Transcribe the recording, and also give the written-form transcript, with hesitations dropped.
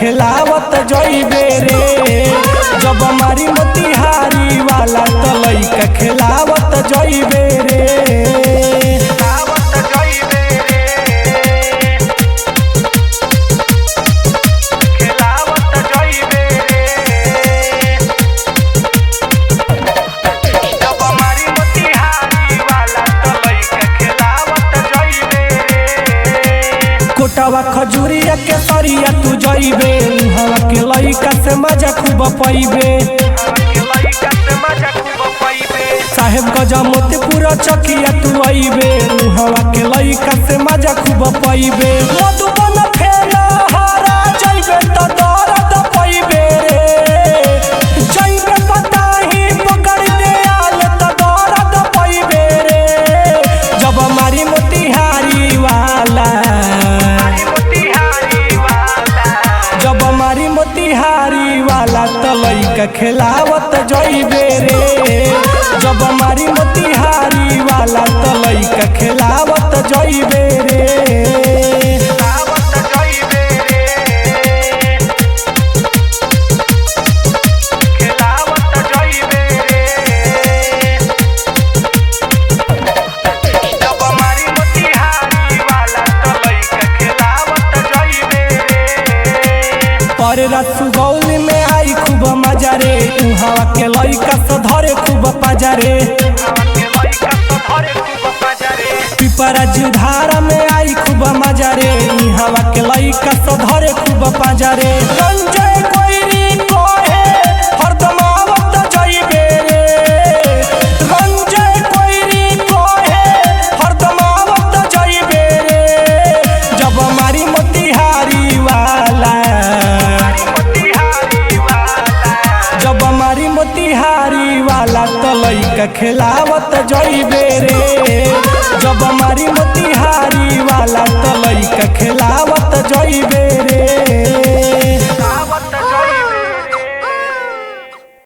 खिलावत जइबे रे। जब मारी मोतिहारी वाला तो लइका खिलावत जइबे रे। कोटावा खजूरिया के सरिया तू जइबे, हवा के लइका से मजा खूब पइबे। साहेब गजा मोतीपुरा चकिया तू अइबे, हवा के लइका से मजा खूब पइबे। मधुबन फेला हारा जइबे तो दर्द पइबे रे। जइबे बताही पकड़ दे आल तो दर्द पइबे रे। जब मारी मोतिहारी वाला मोतिहारी वाला तो लइका खिलावत जइबे रे। जब मारी मोतिहारी वाला तो लइका खिलावत जइबे रे। पर रसगौल में आई खूब मजा रे, हवा के लइका से धरे खूब पाजा रे। पिपरा जुधारा में आई खूब मजा रे, हवा के लइका से धरे खूब पाजा रे। रंजय कोइरी कोहे हरदम आवत जइबे रे। रंजय कोइरी कोहे हरदम आवत जइबे रे। जब मारी मोतिहारी वाला मोतिहारी वाला तो लइका खिलावत जइबे रे। जब मारी मोतिहारी वाला तो लइका खिलावत जइबे।